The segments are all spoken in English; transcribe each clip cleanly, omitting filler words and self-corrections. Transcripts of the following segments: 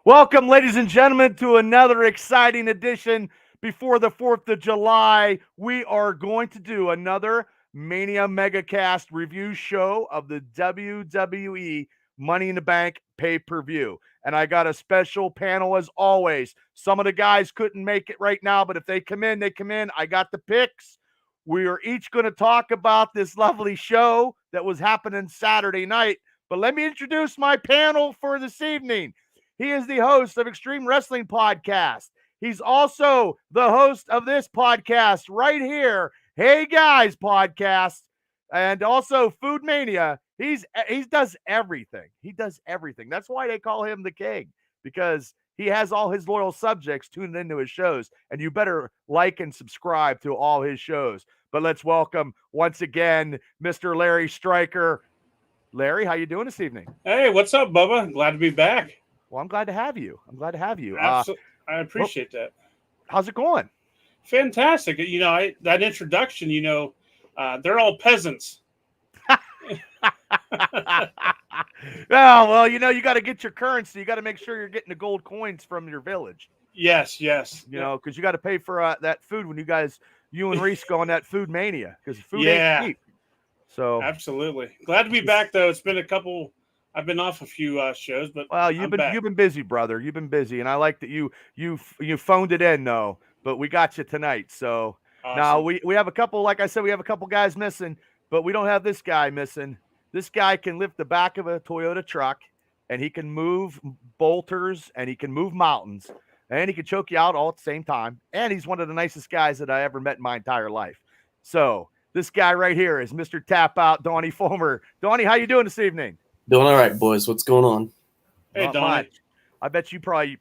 Welcome, ladies and gentlemen, to another exciting edition before the 4th of July. We are going to do another Mania Mega-Cast review show of the WWE Money in the Bank pay-per-view. And I got a special panel as always. Some of the guys couldn't make it right now, but if they come in, they come in. I got the picks. We are each going to talk about this lovely show that was happening Saturday night. But let me introduce my panel for this evening. He is the host of Extreme Wrestling Podcast. He's also the host of this podcast right here, Hey Guys Podcast, and also Food Mania. He does everything. He does everything. That's why they call him the king, because he has all his loyal subjects tuned into his shows, and you better like and subscribe to all his shows. But let's welcome once again Mr. Larry Stryker. Larry, how you doing this evening? Hey, what's up, Bubba? Glad to be back. Well, I'm glad to have you. I appreciate that. How's it going? Fantastic. That introduction, they're all peasants. Well, you got to get your currency. You got to make sure you're getting the gold coins from your village. Yes. Because you got to pay for that food when you and Reese go on that Food Mania, because food ain't cheap. So absolutely glad to be back, though. It's been I've been off a few shows, but you've been busy, brother. You've been busy, and I like that you phoned it in, though. But we got you tonight. So awesome. Now we have a couple. Like I said, we have a couple guys missing, but we don't have this guy missing. This guy can lift the back of a Toyota truck, and he can move boulders, and he can move mountains, and he can choke you out all at the same time. And he's one of the nicest guys that I ever met in my entire life. So this guy right here is Mr. Tap Out, Donnie Fulmer. Donnie, how you doing this evening? Doing all right, boys. What's going on? Hey, Not Donnie. much. I bet you probably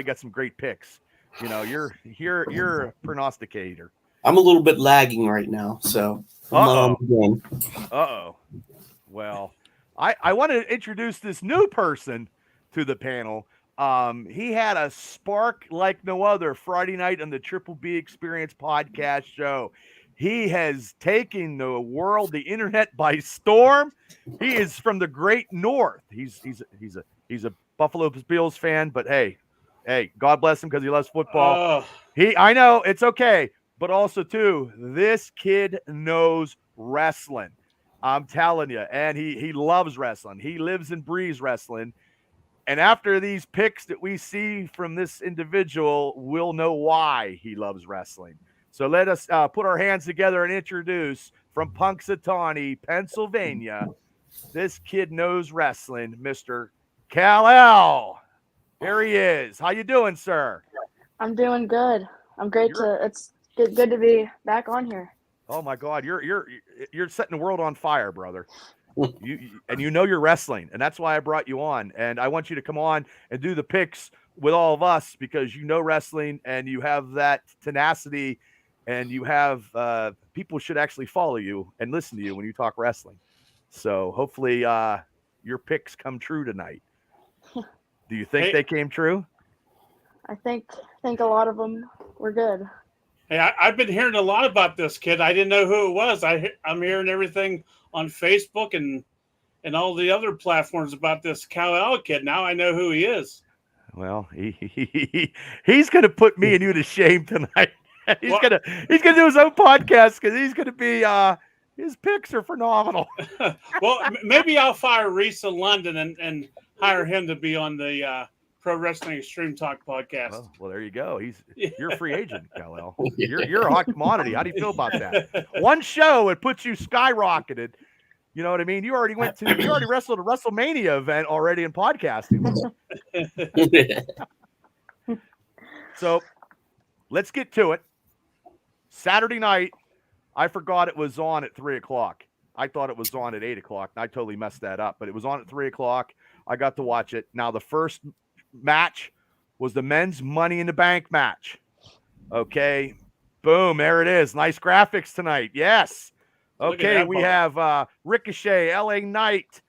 got some great picks. You're a prognosticator. I'm a little bit lagging right now, so again. Well, I want to introduce this new person to the panel. He had a spark like no other Friday night on the Triple B Experience podcast show. He has taken the world, the internet by storm. He is from the great north. He's a Buffalo Bills fan, but hey, God bless him because he loves football. I know it's okay, but also too, this kid knows wrestling. I'm telling you, and he loves wrestling. He lives and breathes wrestling. And after these picks that we see from this individual, we'll know why he loves wrestling. So let us put our hands together and introduce, from Punxsutawney, Pennsylvania, this kid knows wrestling, Mr. Kal-El. Here he is. How you doing, sir? I'm doing good. I'm great it's good to be back on here. Oh my God, you're setting the world on fire, brother. You know you're wrestling, and that's why I brought you on. And I want you to come on and do the picks with all of us, because you know wrestling and you have that tenacity. And you have people should actually follow you and listen to you when you talk wrestling. So hopefully your picks come true tonight. Do you think they came true? I think a lot of them were good. Hey, I've been hearing a lot about this kid. I didn't know who it was. I'm hearing everything on Facebook and all the other platforms about this Kal-El kid. Now I know who he is. Well, he's going to put me and you to shame tonight. He's gonna do his own podcast, because he's gonna be his picks are phenomenal. Well, maybe I'll fire Reese in London and hire him to be on the Pro Wrestling Extreme Talk podcast. Well, there you go. You're a free agent, Kal-El. You're a hot commodity. How do you feel about that? One show, it puts you skyrocketed. You know what I mean? You already wrestled a WrestleMania event already in podcasting. So let's get to it. Saturday night, I forgot it was on at 3:00. I thought it was on at 8:00, and I totally messed that up. But it was on at 3:00. I got to watch it. Now, the first match was the men's Money in the Bank match. Okay. Boom. There it is. Nice graphics tonight. Yes. Okay. We have Ricochet, LA Knight,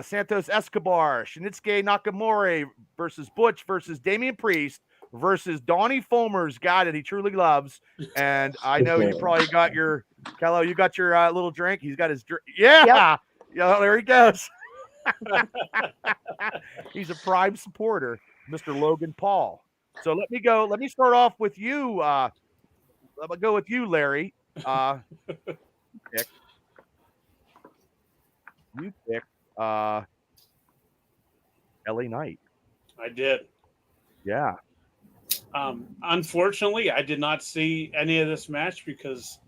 Santos Escobar, Shinsuke Nakamura versus Butch versus Damian Priest versus Donnie Fulmer's guy that he truly loves. And I know you probably got your, Kal-El, you got your little drink. He's got his drink. Yeah. Yep. Yeah, there he goes. He's a prime supporter. Mr. Logan Paul. So let me go. Let me start off with you. Let me go with you, Larry. Pick. You picked LA Knight. I did. Yeah. Unfortunately, I did not see any of this match because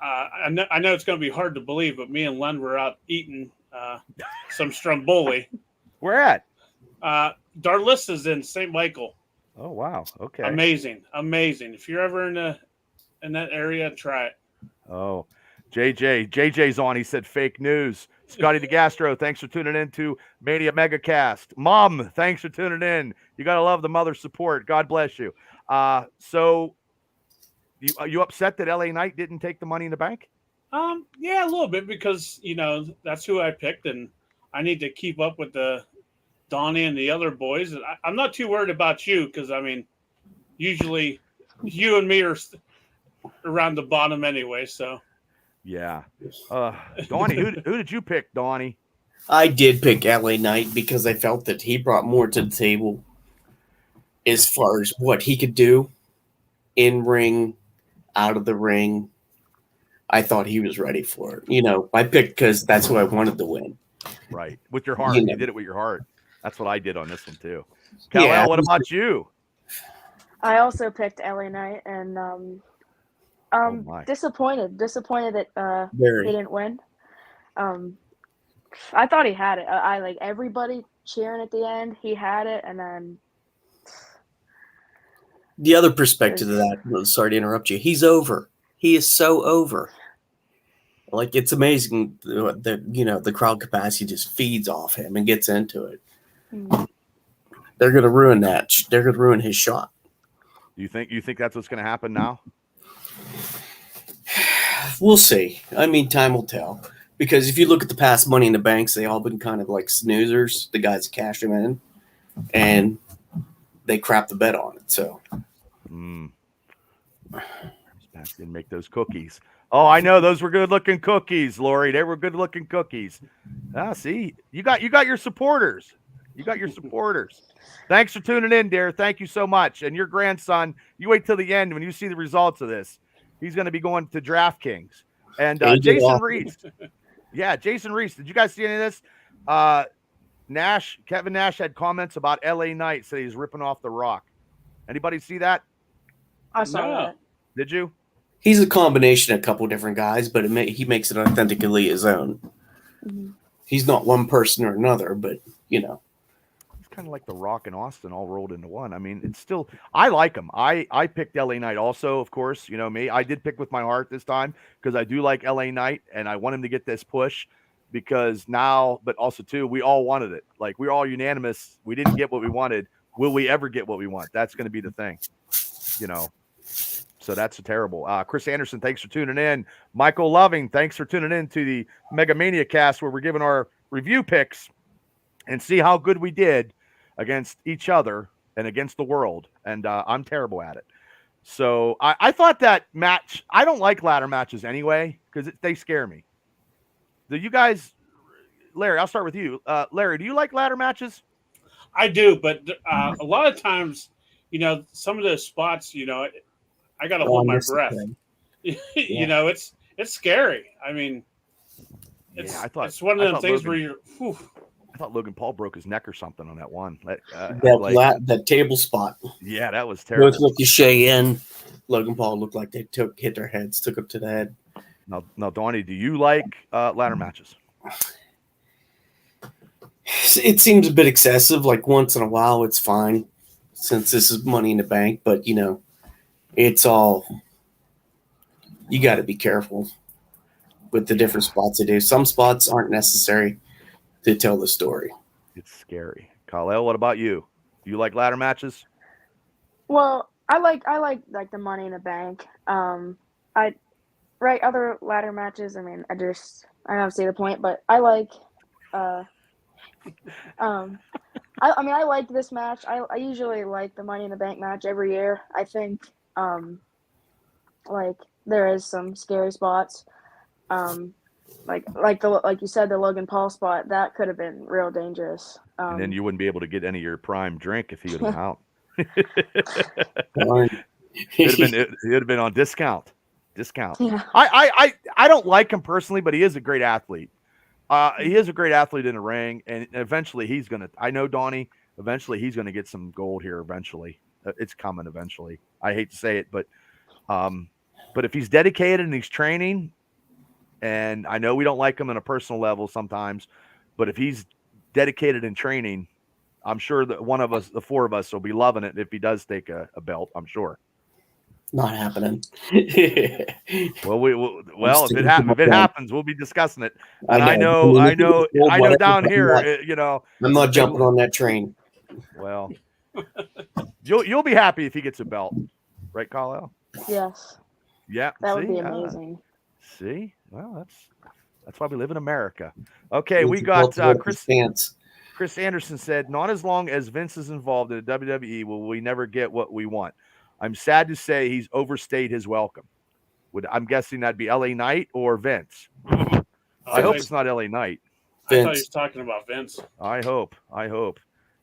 I know it's going to be hard to believe, but me and Len were out eating some stromboli. Where at? Darlissa's in St. Michael. Oh wow. Okay. Amazing. If you're ever in that area, try it. Oh, JJ's on. He said fake news. Scotty DeGastro, thanks for tuning in to Mania Mega-Cast. Mom, thanks for tuning in. You gotta love the mother support. God bless you. So you upset that LA Knight didn't take the Money in the Bank? Yeah, a little bit because that's who I picked, and I need to keep up with the Donnie and the other boys. I'm not too worried about you because I mean, usually you and me are around the bottom anyway. So yeah. Donnie, who did you pick, Donnie? I did pick LA Knight because I felt that he brought more to the table as far as what he could do in ring, out of the ring. I thought he was ready for it. I picked because that's who I wanted to win. Right. With your heart. You did it with your heart. That's what I did on this one too. Yeah. What about you? I also picked LA Knight, and disappointed that he didn't win. I thought he had it. I like everybody cheering at the end. He had it, and then the other perspective of that. Sorry to interrupt you. He's over. He is so over. Like, it's amazing that the crowd capacity just feeds off him and gets into it. They're going to ruin that. They're going to ruin his shot. You think that's what's going to happen now? We'll see. I mean, time will tell. Because if you look at the past Money in the Banks, they all been kind of like snoozers. The guys that cash them in, and they crap the bet on it. So, didn't make those cookies. Oh, I know those were good-looking cookies, Lori. They were good-looking cookies. See, you got your supporters. You got your supporters. Thanks for tuning in, dear. Thank you so much. And your grandson, you wait till the end when you see the results of this. He's going to be going to DraftKings. And Jason Reese. Yeah, Jason Reese. Did you guys see any of this? Kevin Nash had comments about LA Knight, said he's ripping off The Rock. Anybody see that? I saw that. Did you? He's a combination of a couple different guys, but he makes it authentically his own. Mm-hmm. He's not one person or another, but He's kind of like The Rock and Austin all rolled into one. I mean, it's still, I like him. I picked LA Knight also, of course. You know me. I did pick with my heart this time because I do like LA Knight and I want him to get this push because now, but also too, we all wanted it. Like, we're all unanimous. We didn't get what we wanted. Will we ever get what we want? That's going to be the thing, So that's terrible. Chris Anderson, thanks for tuning in. Michael Loving, thanks for tuning in to the Mega Mania Cast where we're giving our review picks and see how good we did against each other and against the world. And I'm terrible at it. So I thought that match, I don't like ladder matches anyway because they scare me. Do you guys, Larry, I'll start with you. Larry, do you like ladder matches? I do, but a lot of times, some of those spots, I got to hold my breath. It's scary. I mean, it's one of them things where you're. Whew. I thought Logan Paul broke his neck or something on that one. That table spot. Yeah, that was terrible. Both Ricochet and Logan Paul looked like they hit their heads, took up to the head. Now, Donnie, do you like ladder matches? It seems a bit excessive. Like once in a while, it's fine since this is Money in the Bank. But it's all you got to be careful with the different spots they do. Some spots aren't necessary to tell the story. It's scary. Kyle, what about you? Do you like ladder matches? Well, I like the Money in the Bank. Other ladder matches. I mean, I don't see the point, but I like. I like this match. I usually like the Money in the Bank match every year. I think there is some scary spots. like you said, the Logan Paul spot that could have been real dangerous. And then you wouldn't be able to get any of your prime drink if he would have been out. Darn. It would have been on discount. Yeah. I don't like him personally, but he is a great athlete. He is a great athlete in the ring, and eventually he's gonna. I know Donnie. Eventually he's gonna get some gold here. Eventually, it's coming. Eventually, I hate to say it, but if he's dedicated and he's training, and I know we don't like him on a personal level sometimes, but if he's dedicated in training, I'm sure that one of us, the four of us, will be loving it if he does take a belt. I'm sure. Not happening. Well, if it happens, we'll be discussing it. And I know whatever, down but here, I'm not jumping on that train. Well, you'll be happy if he gets a belt, right, Kyle? Yes. Yeah, That would be amazing. See, well, that's why we live in America. Okay, we got Chris Anderson said, not as long as Vince is involved in the WWE will we never get what we want. I'm sad to say he's overstayed his welcome. I'm guessing that'd be LA Knight or Vince. I hope it's not LA Knight. I thought he was talking about Vince. I hope.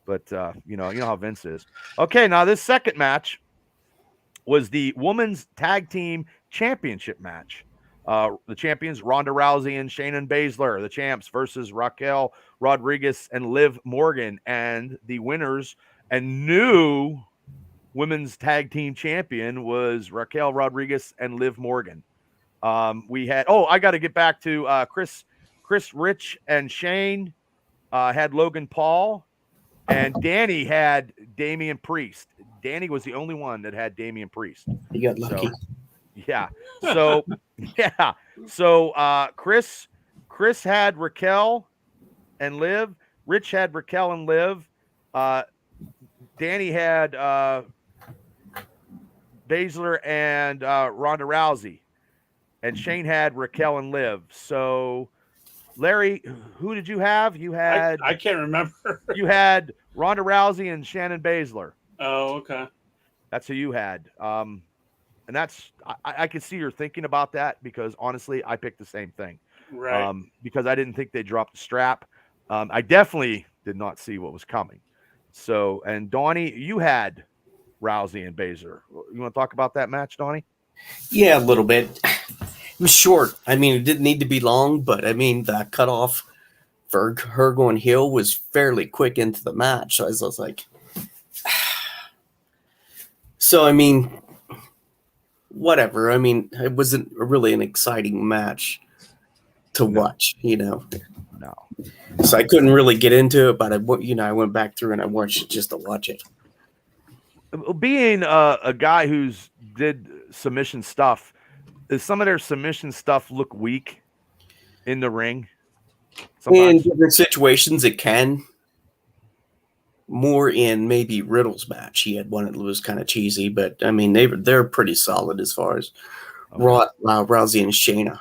But you know how Vince is. Okay, now this second match was the Women's Tag Team Championship match. The champions Ronda Rousey and Shayna Baszler, the champs, versus Raquel Rodriguez and Liv Morgan, and the winners and new Women's Tag Team Champion was Raquel Rodriguez and Liv Morgan. We had I got to get back to Chris Rich and Shane had Logan Paul, and Danny had Damian Priest. Danny was the only one that had Damian Priest. He got lucky. Yeah. So yeah. So Chris had Raquel and Liv. Rich had Raquel and Liv. Danny had Baszler and Ronda Rousey. And Shane had Raquel and Liv. So Larry, who did you have? You had I can't remember. You had Ronda Rousey and Shannon Baszler. Oh, okay. That's who you had. And that's I can see you're thinking about that because honestly, I picked the same thing. Right. Because I didn't think they dropped the strap. I definitely did not see what was coming. So, and Donnie, you had Rousey and Baszler. You want to talk about that match, Donnie? Yeah, a little bit. It was short. I mean, it didn't need to be long, but I mean, the cutoff for her going heel was fairly quick into the match. So I was like, so I mean, whatever. I mean, it wasn't really an exciting match to watch, No. So I couldn't really get into it, but I went back through and I watched it just to watch it. Being a guy who's did submission stuff, does some of their submission stuff look weak in the ring? Sometimes. In different situations, it can. More in maybe Riddle's match. He had one that was kind of cheesy, but I mean they're pretty solid as far as Rousey and Shayna.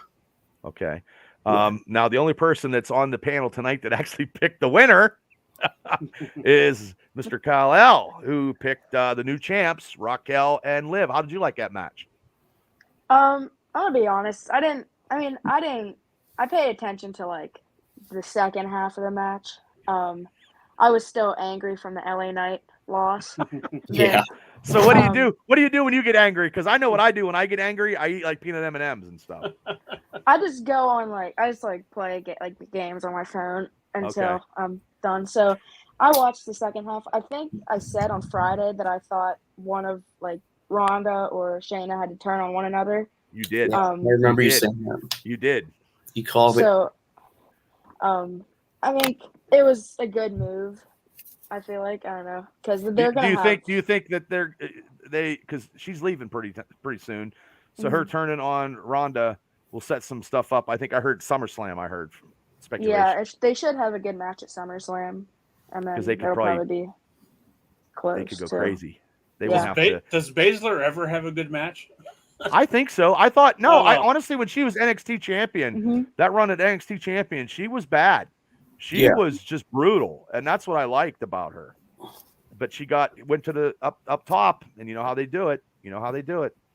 Okay. Now the only person that's on the panel tonight that actually picked the winner is Mr. Kyle L, who picked the new champs, Raquel and Liv. How did you like that match? I'll be honest. I paid attention to like the second half of the match. I was still angry from the LA Knight loss. Yeah. So what do you do? What do you do when you get angry? Because I know what I do when I get angry. I eat like peanut M&Ms and stuff. I just go on I just play games on my phone until I'm done. So I watched the second half. I think I said on Friday that I thought one of Ronda or Shayna had to turn on one another. You did. I remember you saying that. You did. You called it. So, I mean, it was a good move. I feel like I don't know because they're gonna. Do you think that because she's leaving pretty soon, so her turning on Ronda will set some stuff up. I think I heard SummerSlam. I heard speculation. Yeah, they should have a good match at SummerSlam, and then they could it'll probably be close. They could go crazy. They does, won't have to. Does Baszler ever have a good match? I think so. I thought I honestly, when she was NXT champion, that run at NXT champion, she was bad. She was just brutal, and that's what I liked about her. But she went to the up top, and you know how they do it.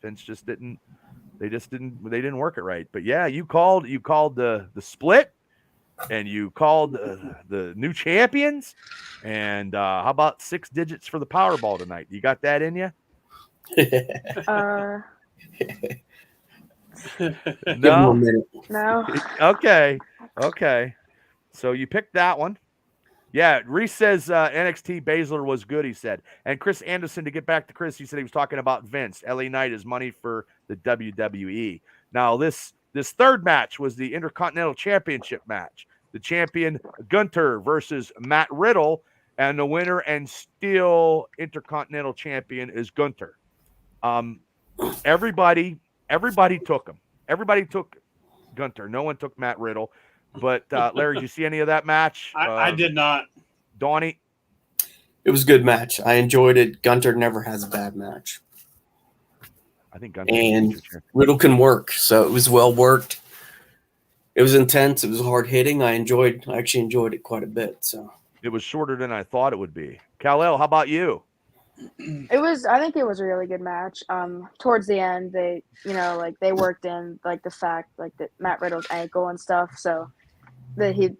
Vince just didn't They just didn't work it right. But yeah, you called the split, and you called the new champions. And how about 6 digits for the Powerball tonight? You got that in you? Give him a No. minute. No. Okay. So you picked that one. Yeah, Reese says NXT Baszler was good, he said. And Chris Anderson, to get back to Chris, he said he was talking about Vince. LA Knight is money for the WWE. Now, this third match was the Intercontinental Championship match. The champion, Gunter, versus Matt Riddle. And the winner and still Intercontinental Champion is Gunter. Everybody took him. Everybody took Gunter. No one took Matt Riddle. But Larry, did you see any of that match? I did not. Donnie? It was a good match. I enjoyed it. Gunter never has a bad match. I think Gunter and Riddle can work, so it was well worked. It was intense. It was hard hitting. I actually enjoyed it quite a bit. So it was shorter than I thought it would be. Kal-El, how about you? I think it was a really good match. Towards the end, they worked in like the fact like that Matt Riddle's ankle and stuff, so that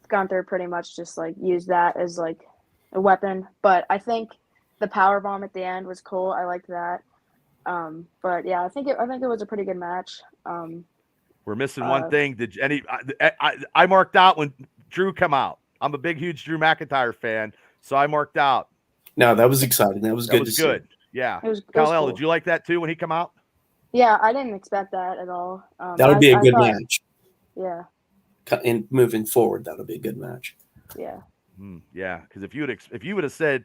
Gunther pretty much just like used that as like a weapon. But I think the powerbomb at the end was cool. I liked that. But yeah, I think it was a pretty good match. We're missing one thing. I marked out when Drew come out. I'm a huge Drew McIntyre fan, so I marked out. No, that was exciting. That was good. See. Yeah. Kal-El, cool. Did you like that too when he come out? Yeah, I didn't expect that at all. That would be a good match. Yeah. And moving forward, that'll be a good match. Yeah. Yeah, because if you would have said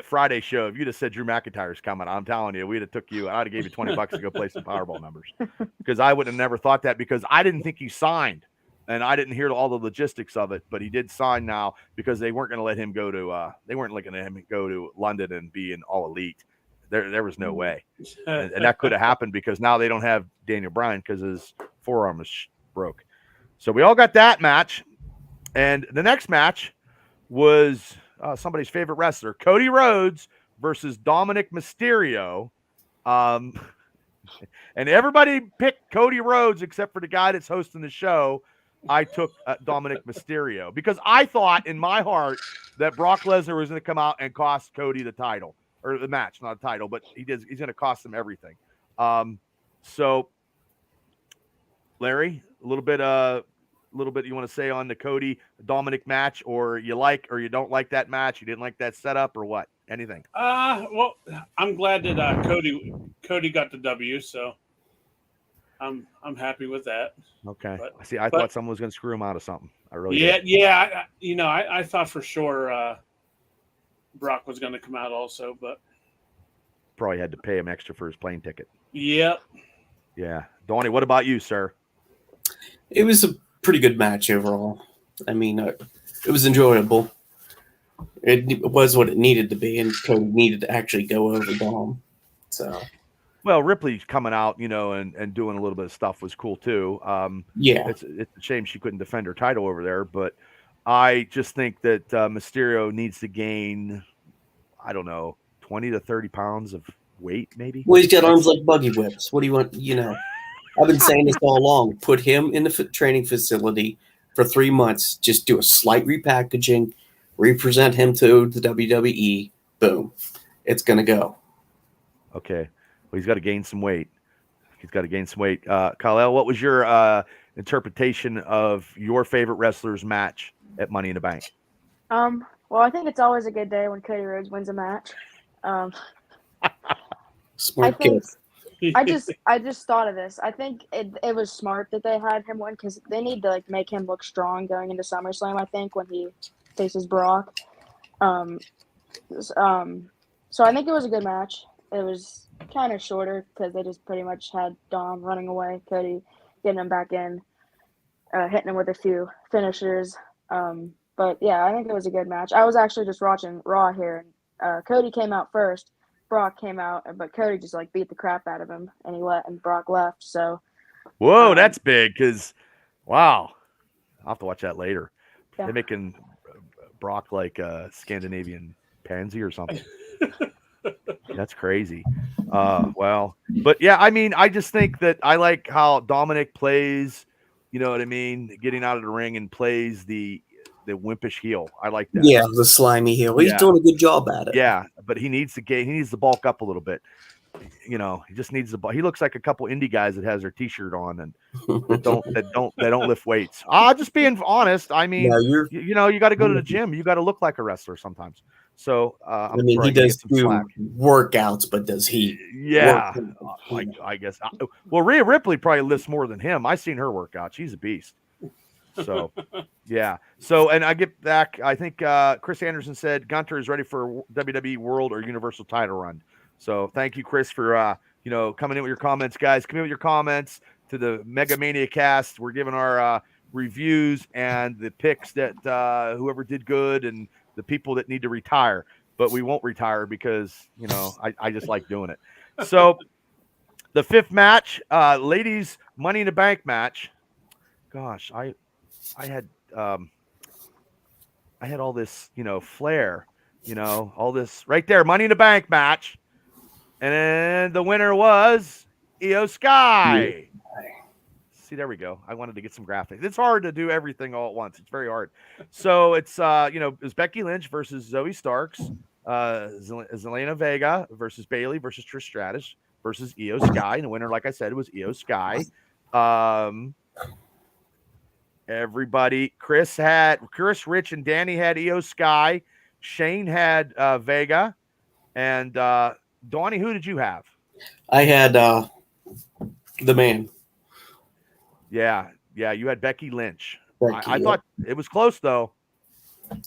Friday show, if you'd have said Drew McIntyre's coming, I'm telling you, we'd have took you. I'd have gave you $20 to go play some Powerball numbers, because I would have never thought that, because I didn't think he signed, and I didn't hear all the logistics of it. But he did sign now, because they weren't going to let him go to London and be in All Elite. There was no way, and that could have happened because now they don't have Daniel Bryan because his forearm is broke. So we all got that match, and the next match was somebody's favorite wrestler, Cody Rhodes versus Dominic Mysterio. And everybody picked Cody Rhodes except for the guy that's hosting the show. I took Dominic Mysterio because I thought in my heart that Brock Lesnar was going to come out and cost Cody the title, or the match, not a title, but he's going to cost him everything. So Larry, a little bit you want to say on the Cody Dominic match, or you like or you don't like that match? You didn't like that setup, or what? Anything? Well, I'm glad that Cody got the W, so I'm happy with that. Okay. I thought someone was going to screw him out of something. I really did. Yeah. I thought for sure Brock was going to come out also, but probably had to pay him extra for his plane ticket. Yep. Yeah. Donnie, what about you, sir? It was a pretty good match overall. I mean, it was enjoyable. It was what it needed to be, and Cody needed to actually go over Dom. So, well, Ripley coming out, and doing a little bit of stuff was cool too. Yeah, it's a shame she couldn't defend her title over there, but I just think that Mysterio needs to gain, I don't know, 20 to 30 pounds of weight, maybe. Well, he's got arms like buggy whips. What do you want? I've been saying this all along. Put him in the training facility for 3 months. Just do a slight repackaging, represent him to the WWE. Boom. It's going to go. Okay. Well, he's got to gain some weight. Kal-El, what was your interpretation of your favorite wrestler's match at Money in the Bank? Well, I think it's always a good day when Cody Rhodes wins a match. Smart kid. I just thought of this. I think it was smart that they had him win, because they need to make him look strong going into SummerSlam, I think, when he faces Brock. So I think it was a good match. It was kind of shorter because they just pretty much had Dom running away, Cody getting him back in, hitting him with a few finishers. But yeah, I think it was a good match. I was actually just watching Raw here, and Cody came out first. Brock came out, but Cody just beat the crap out of him, and Brock left. So, whoa, that's big, because wow, I'll have to watch that later. Yeah. They're making Brock like a Scandinavian pansy or something. That's crazy. Well, but yeah, I mean, I just think that I like how Dominic plays. You know what I mean? Getting out of the ring and plays the wimpish heel. I like that. Yeah, the slimy heel. He's Yeah. doing a good job at it. Yeah, but he needs to he needs to bulk up a little bit. You know, he just needs the. He looks like a couple indie guys that has their T-shirt on and they don't lift weights. Just being honest. I mean, No, you're. you know, you got to go to the gym. You got to look like a wrestler sometimes. So I I'm mean, probably he gonna does get some do slack. workouts, but does he? Yeah, work? I guess. Well, Rhea Ripley probably lifts more than him. I've seen her workout. She's a beast. So, yeah. So, and I get back. I think Chris Anderson said Gunter is ready for WWE World or Universal title run. So, thank you, Chris, for you know, coming in with your comments, guys. Come in with your comments to the Mega Mania Cast. We're giving our reviews and the picks that whoever did good and the people that need to retire. But we won't retire because you know I just like doing it. So, the fifth match, ladies Money in the Bank match. Gosh, I had all this, you know, flair, you know, all this right there, Money in the Bank match, and then the winner was Io Sky. See, there we go. I wanted to get some graphics. It's hard to do everything all at once. It's very hard. So it's you know, it's Becky Lynch versus Zoe Starks, Zelina Vega versus Bailey versus Trish Stratus versus Io Sky, and the winner, like I said, was Io Sky. Everybody, Chris, Rich, and Danny had Io Sky. Shane had Vega, and Donnie, who did you have? I had the man. Yeah, you had Becky Lynch. Becky, I thought it was close though.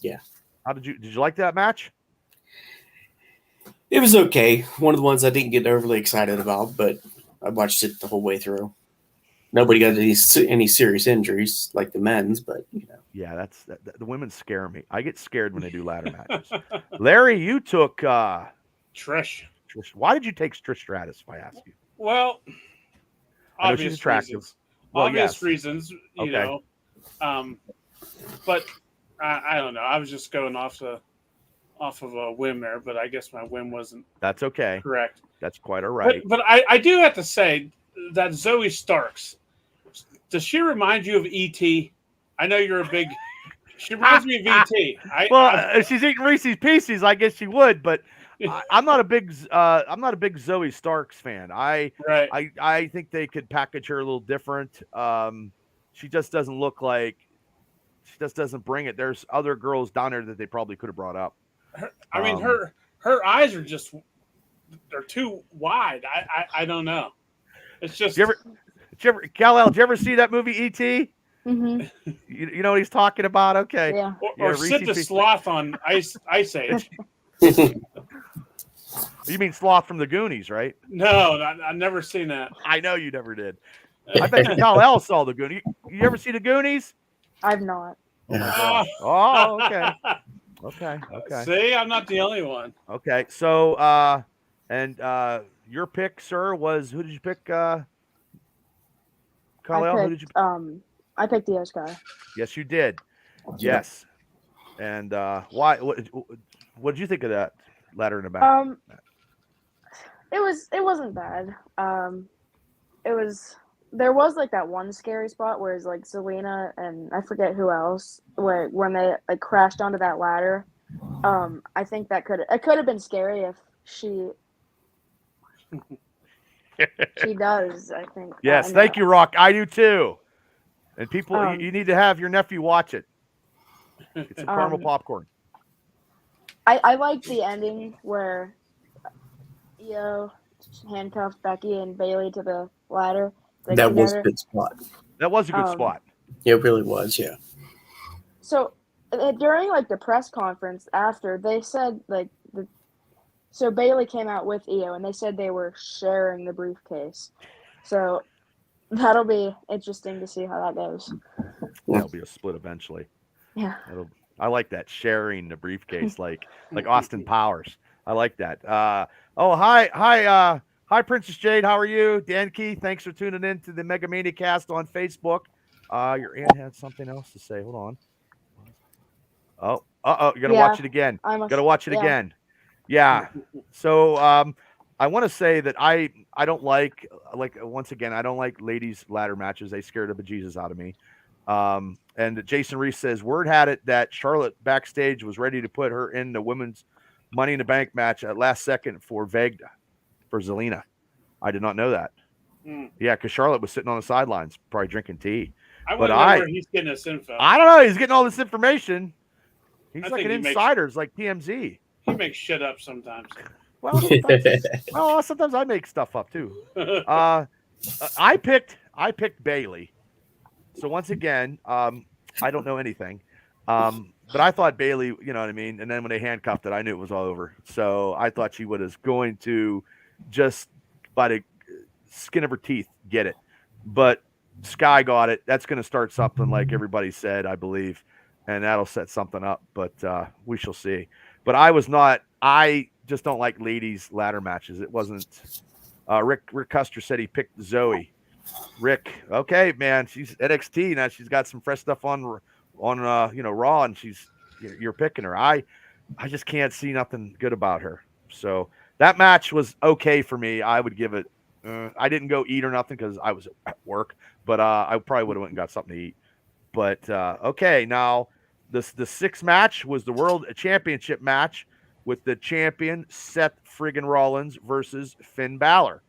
Yeah. How did you like that match? It was okay. One of the ones I didn't get overly excited about, but I watched it the whole way through. Nobody got any serious injuries like the men's, but you know. Yeah, the women scare me. I get scared when they do ladder matches. Larry, you took Trish. Why did you take Trish Stratus, if I ask you? Well, I know she's attractive. Reasons. Well, obvious yes. reasons, you know. But I don't know. I was just going off of a whim there, but I guess my whim wasn't. That's okay. Correct. That's quite all right. But I do have to say that Zoe Starks, does she remind you of E.T.? I know you're a big. She reminds me of E.T. If she's eating Reese's Pieces, I guess she would, but I'm not a big Zoe Starks fan. I think they could package her a little different. She just doesn't look like she just doesn't bring it. There's other girls down there that they probably could have brought up. Her eyes are just they're too wide. I don't know. It's just. Kal-El, did you ever see that movie E.T.? Mm-hmm. You know what he's talking about? Okay. Yeah. Or Sid the Sloth on Ice Age. You mean Sloth from the Goonies, right? No, I've never seen that. I know you never did. I bet you Kal-El saw the Goonies. You ever see the Goonies? I've not. Oh, okay. Okay. See, I'm not the only one. Okay. So, your pick, sir, was who did you pick? Kal-El, who did you pick? I picked Io Sky. Yes, you did. Yes. And why? What did you think of that ladder in the back? It wasn't bad. There was like that one scary spot where it's like Zelina and I forget who else when they like crashed onto that ladder. I think it could have been scary if she does, I think. Yes, thank you, Rock. I do too. And people, you need to have your nephew watch it. Get some caramel popcorn. I like the ending where Io handcuffed Becky and Bailey to the ladder. That was a good spot. That was a good spot. Yeah, it really was, yeah. So during like the press conference after, they said so Bailey came out with Io and they said they were sharing the briefcase. So that'll be interesting to see how that goes. That'll be a split eventually. Yeah. I like that, sharing the briefcase like Austin Powers. I like that. Hi, Princess Jade. How are you? Dan Key, thanks for tuning in to the Mega Mania-Cast on Facebook. Your aunt had something else to say. Hold on. Oh, you're gonna watch it again. Gotta watch it again. Yeah. So I want to say that I don't like once again I don't like ladies ladder matches. They scared the bejesus out of me. And Jason Reese says word had it that Charlotte backstage was ready to put her in the women's Money in the Bank match at last second for Vegda for Zelina. I did not know that. Yeah, because Charlotte was sitting on the sidelines, probably drinking tea. I But want to know where he's getting this info. I don't know. He's getting all this information. He's I like think an he insider, like TMZ. He makes shit up sometimes. Well, sometimes I make stuff up too. I picked Bailey. So once again, I don't know anything. But I thought Bailey, you know what I mean? And then when they handcuffed it, I knew it was all over. So I thought she was going to just by the skin of her teeth get it. But Sky got it. That's going to start something like everybody said, I believe. And that'll set something up. But we shall see. But I just don't like ladies ladder matches. It wasn't. Rick Custer said he picked Zoe. Rick, okay, man, she's NXT now. She's got some fresh stuff on Raw, and you're picking her. I just can't see nothing good about her. So that match was okay for me. I would give it. I didn't go eat or nothing because I was at work, but I probably would have went and got something to eat. But okay, now the sixth match was the World Championship match with the champion Seth friggin' Rollins versus Finn Balor.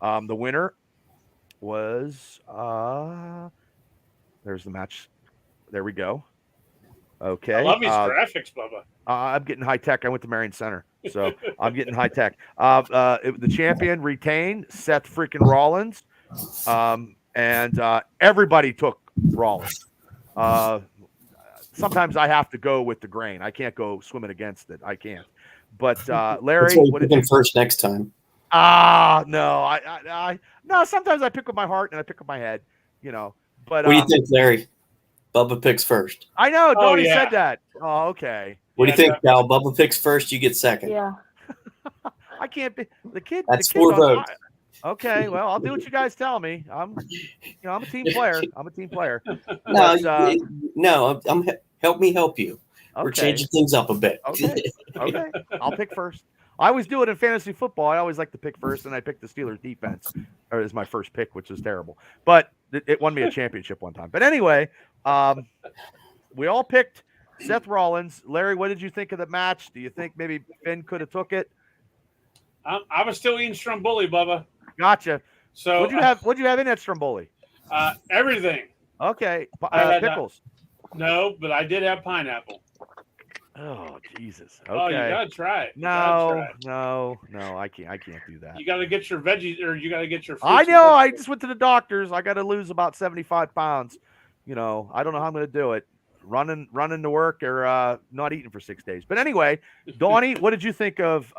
The winner was there's the match. There we go. Okay. I love these graphics, Bubba. I'm getting high tech. I went to Marion Center, so I'm getting high tech. The champion retained Seth freaking Rollins, and everybody took Rollins. Sometimes I have to go with the grain. I can't go swimming against it. I can't. But Larry, what did you first next time? No, no. Sometimes I pick with my heart and I pick with my head, But what do you think, Larry? Bubba picks first. I know. Donnie said that. Oh, okay. What do you think, Cal? Bubba picks first. You get second. Yeah. I can't be the kid. That's the kid 4 votes. Okay. Well, I'll do what you guys tell me. I'm a team player. I'm a team player. No, help me help you. Okay. We're changing things up a bit. Okay. I'll pick first. I always do it in fantasy football. I always like to pick first, and I picked the Steelers defense as my first pick, which is terrible. But it won me a championship one time. But anyway, we all picked Seth Rollins. Larry, what did you think of the match? Do you think maybe Finn could have took it? I was still eating Stromboli, Bubba. Gotcha. So what'd you have in that Stromboli? Everything. Okay. Pickles. No, but I did have pineapple. Oh Jesus! Okay. Oh, you gotta try it. No, I can't do that. You gotta get your veggies, or you gotta get your. I know. I just went to the doctors. I got to lose about 75 pounds. I don't know how I'm going to do it. Running to work or not eating for 6 days. But anyway, Donnie, what did you think of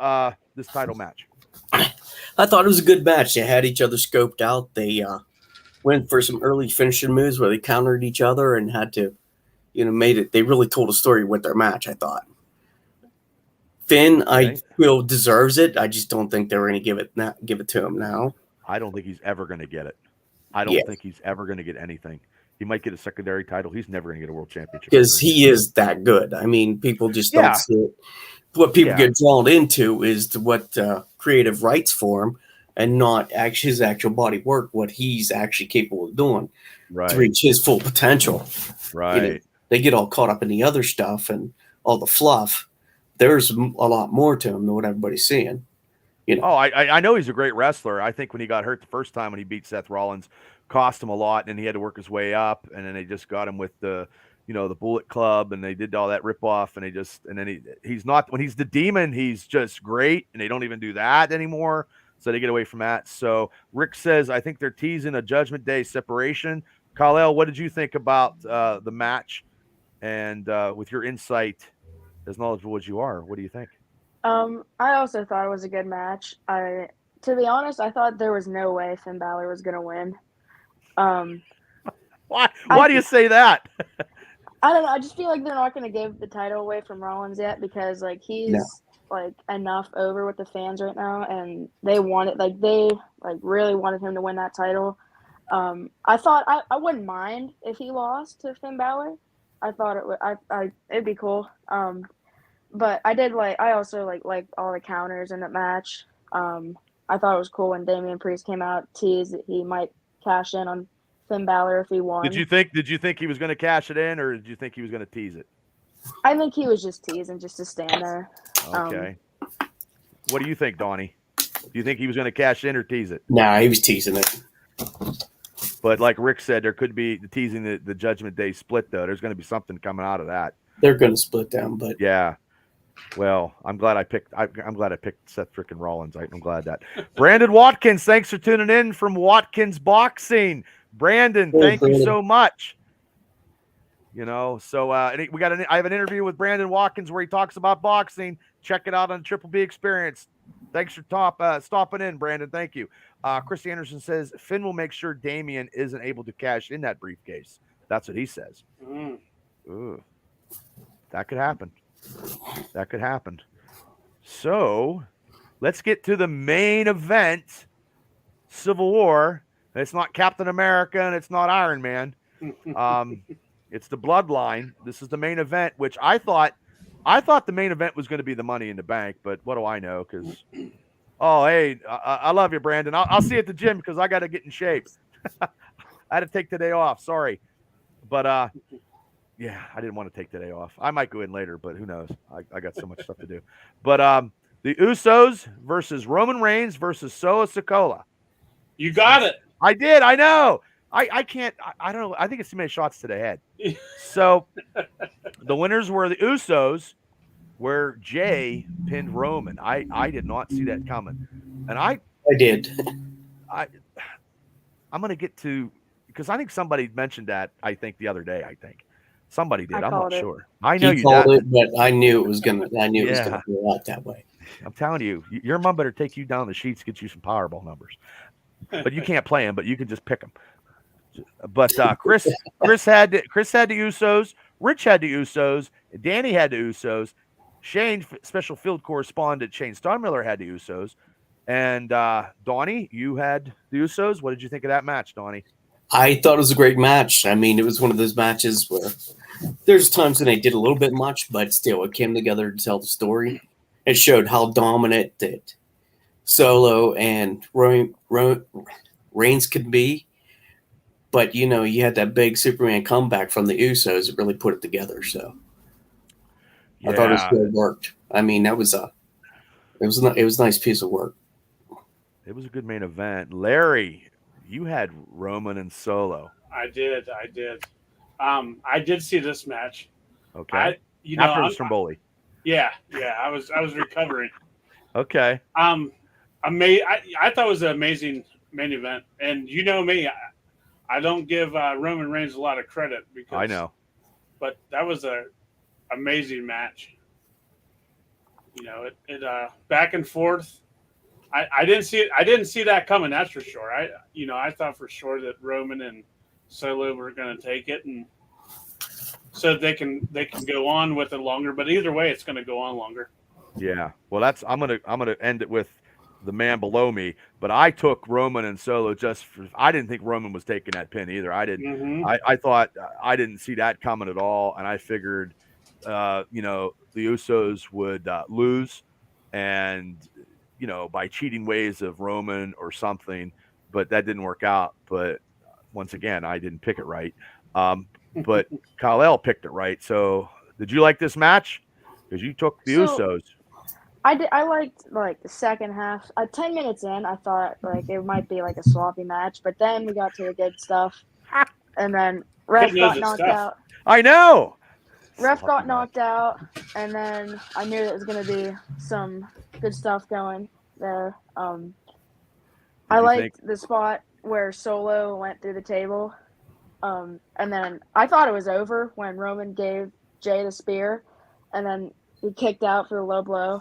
this title match? I thought it was a good match. They had each other scoped out. They went for some early finishing moves where they countered each other and had to. Made it. They really told a story with their match, I thought. Finn, okay. I feel deserves it. I just don't think they were going to give it to him now. I don't think he's ever going to get it. I don't think he's ever going to get anything. He might get a secondary title. He's never going to get a world championship. Because he is that good. I mean, people just don't see it. What people get drawn into is what creative rights for him and not his actual body work, what he's actually capable of doing to reach his full potential. Right. They get all caught up in the other stuff and all the fluff. There's a lot more to him than what everybody's seeing. Oh, I know he's a great wrestler. I think when he got hurt the first time when he beat Seth Rollins, cost him a lot, and he had to work his way up. And then they just got him with the Bullet Club, and they did all that ripoff. And then he's not, when he's the Demon, he's just great, and they don't even do that anymore. So they get away from that. So Rick says, I think they're teasing a Judgment Day separation. Kyle, what did you think about the match? And with your insight, as knowledgeable as you are, what do you think? I also thought it was a good match. To be honest, I thought there was no way Finn Balor was going to win. Why do you say that? I don't know. I just feel like they're not going to give the title away from Rollins yet because he's enough over with the fans right now, and they really wanted him to win that title. I thought I wouldn't mind if he lost to Finn Balor. I thought it'd be cool. but I also like all the counters in the match. I thought it was cool when Damian Priest came out, teased that he might cash in on Finn Balor if he won. Did you think he was going to cash it in, or did you think he was going to tease it? I think he was just teasing just to stand there. Okay. What do you think, Donnie? Do you think he was going to cash in or tease it? Nah, he was teasing it. But like Rick said, there could be the teasing the Judgment Day split, though. There's going to be something coming out of that. They're going to split down, but yeah. Well, I'm glad I picked Seth freaking Rollins. I'm glad that. Brandon Watkins, thanks for tuning in from Watkins Boxing. Brandon, thank you so much. You know, so I have an interview with Brandon Watkins where he talks about boxing. Check it out on Triple B Experience. Thanks for stopping in, Brandon. Thank you. Chris Anderson says Finn will make sure Damian isn't able to cash in that briefcase. That's what he says. Ooh, that could happen. That could happen. So let's get to the main event, Civil War. It's not Captain America and it's not Iron Man. It's the Bloodline. This is the main event, which I thought the main event was going to be the Money in the Bank, but what do I know? Because, hey, I love you, Brandon. I'll see you at the gym because I got to get in shape. I had to take today off. Sorry. But, yeah, I didn't want to take today off. I might go in later, but who knows? I got so much stuff to do. But the Usos versus Roman Reigns versus Solo Sikoa. You got it. I did. I know. I can't. I don't know. I think it's too many shots to the head. So the winners were the Usos, where Jay pinned Roman. I did not see that coming, and I did. I'm going to get to, because I think somebody mentioned that. I think the other day. I think somebody did. I'm not sure. I know you called it, but I knew it was gonna. I knew it was gonna go out that way. I'm telling you, your mom better take you down the sheets, get you some Powerball numbers. But you can't play them, but you can just pick them. But Chris had the Usos, Rich had the Usos, Danny had the Usos, Shane, special field correspondent Shane Starmiller had the Usos, and Donnie, you had the Usos. What did you think of that match, Donnie? I thought it was a great match. I mean, it was one of those matches where there's times when they did a little bit much, but still it came together to tell the story. It showed how dominant that Solo and Reigns could be. But, you know, you had that big Superman comeback from the Usos. It really put it together. So I thought it still worked. I mean, it was a nice piece of work. It was a good main event. Larry, you had Roman and Solo. I did. I did see this match. Okay. After the Stromboli. Yeah. I was recovering. Okay. I thought it was an amazing main event, and you know me, I don't give Roman Reigns a lot of credit because I know, but that was a amazing match. You know, it back and forth. I didn't see it. I didn't see that coming. That's for sure. I thought for sure that Roman and Solo were going to take it, and so they can go on with it longer. But either way, it's going to go on longer. Yeah. Well, I'm gonna end it with the man below me, but I took Roman and Solo I didn't think Roman was taking that pin either. I didn't. Mm-hmm. I thought I didn't see that coming at all, and I figured, the Usos would lose, and by cheating ways of Roman or something, but that didn't work out. But once again, I didn't pick it right. But Kyle picked it right. So did you like this match? Because you took the Usos. I did. I liked the second half. 10 minutes in, I thought it might be a sloppy match, but then we got to the good stuff, and then Ref got knocked out. I know. Ref got knocked out, and then I knew there was going to be some good stuff going there. I liked the spot where Solo went through the table, and then I thought it was over when Roman gave Jay the spear, and then he kicked out for the low blow.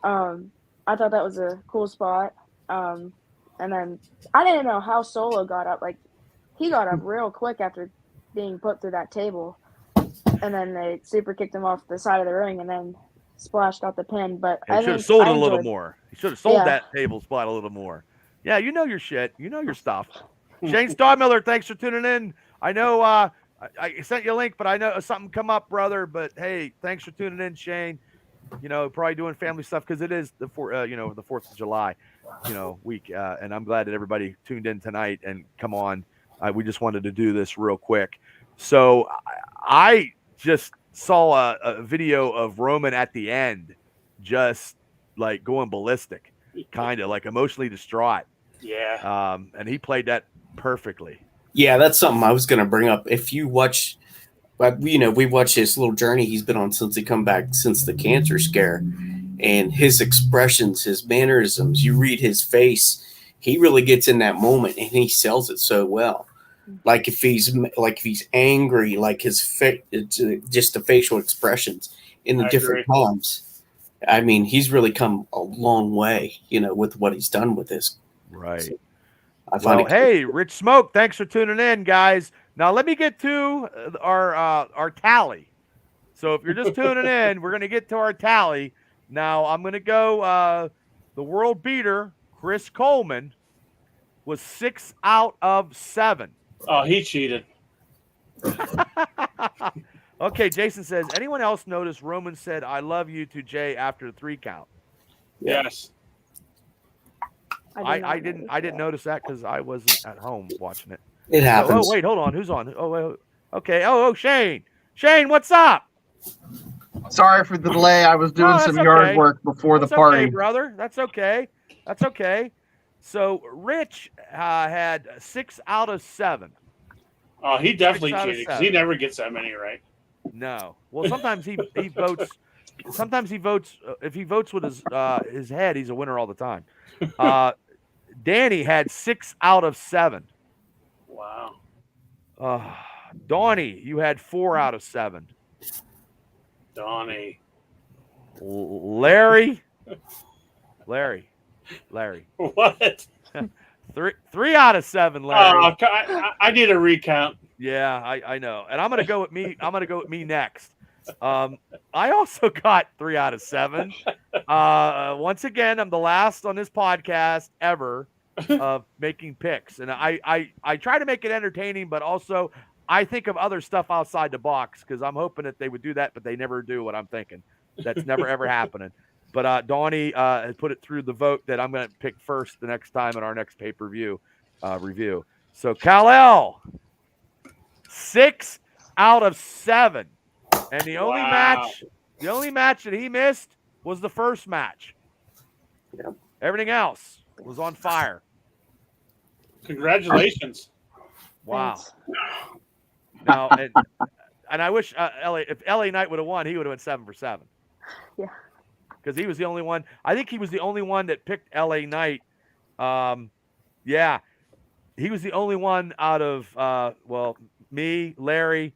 I thought that was a cool spot. And then I didn't know how Solo got up. He got up real quick after being put through that table. And then they super kicked him off the side of the ring, and then Splash got the pin. But he should have sold it a little more. He should have sold that table spot a little more. Yeah, you know your shit. You know your stuff. Shane Starmiller, thanks for tuning in. I know I sent you a link, but I know something come up, brother. But hey, thanks for tuning in, Shane. probably doing family stuff because it is the 4th of July, week. And I'm glad that everybody tuned in tonight and come on. We just wanted to do this real quick. So I just saw a video of Roman at the end, just like going ballistic, kind of like emotionally distraught. Yeah. And he played that perfectly. Yeah, that's something I was going to bring up. If you watch, we watch his little journey he's been on since he come back since the cancer scare, and his expressions, his mannerisms. You read his face; he really gets in that moment, and he sells it so well. Like if he's angry, like his just the facial expressions in the I different times. I mean, he's really come a long way, with what he's done with this. Right. So I find it. Hey, Rich Smoke, thanks for tuning in, guys. Now let me get to our tally. So if you're just tuning in, we're gonna get to our tally. Now I'm gonna go. The world beater, Chris Coleman, was 6 out of 7. Oh, he cheated. Okay, Jason says, anyone else notice Roman said "I love you" to Jay after the 3 count? Yes. I didn't notice that because I wasn't at home watching it. It happens. Oh wait, hold on. Who's on? Okay. Oh, Shane. Shane, what's up? Sorry for the delay. I was doing some yard work before the party. Okay, brother. That's okay. So Rich had 6 out of 7. Oh, he definitely cheated because he never gets that many right. No. Well, sometimes he votes. Sometimes he votes. If he votes with his head, he's a winner all the time. Danny had 6 out of 7. Wow. Donnie, you had 4 out of 7. Donnie. Larry. What? 3 out of 7, Larry. Oh, I need a recount. Yeah, I know. And I'm gonna go with me. I'm gonna go with me next. I also got 3 out of 7. Once again, I'm the last on this podcast ever of making picks, and I try to make it entertaining, but also I think of other stuff outside the box because I'm hoping that they would do that, but they never do what I'm thinking. That's never ever happening. But Donnie has put it through the vote that I'm going to pick first the next time in our next pay-per-view review. So Kal-El, 6 out of 7. And the only match that he missed was the first match. Yep. Everything else was on fire. Congratulations. Wow. Thanks. Now, and I wish if LA Knight would have won, he would have went 7 for 7. Yeah. Because he was the only one. I think he was the only one that picked LA Knight. Yeah. He was the only one out of, me, Larry,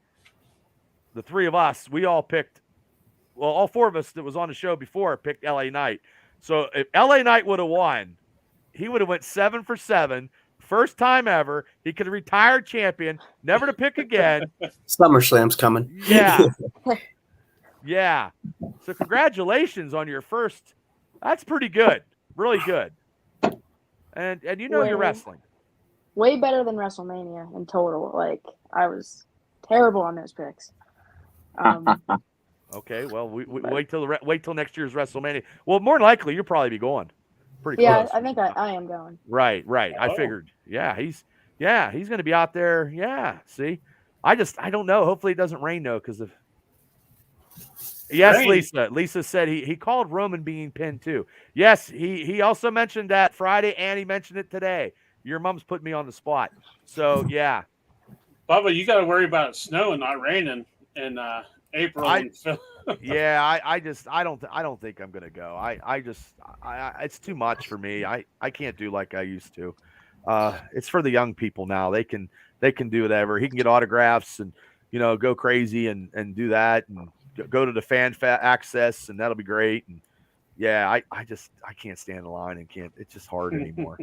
the 3 of us. We all picked, all 4 of us that was on the show before picked LA Knight. So if LA Knight would have won, he would have went 7 for 7. First time ever. He could have retired champion, never to pick again. SummerSlam's coming. Yeah. Yeah. So congratulations on your first. That's pretty good. Really good. And you're wrestling. Way better than WrestleMania in total. Like, I was terrible on those picks. Okay, well, we wait till next year's WrestleMania. Well, more than likely you'll probably be going. Pretty yeah, close. I think I am going. Right. I figured. Yeah, he's going to be out there. Yeah. See, I don't know. Hopefully it doesn't rain though, because of. Yes, rain. Lisa said he called Roman being pinned too. Yes, he also mentioned that Friday, and he mentioned it today. Your mom's put me on the spot. So yeah. Bubba, you got to worry about snow and not raining in April. Yeah, I don't think I'm gonna go. I it's too much for me. I can't do like I used to. It's for the young people now. They can do whatever. He can get autographs and go crazy and do that and go to the fan access, and that'll be great. And yeah, I can't stand the line and can't. It's just hard anymore.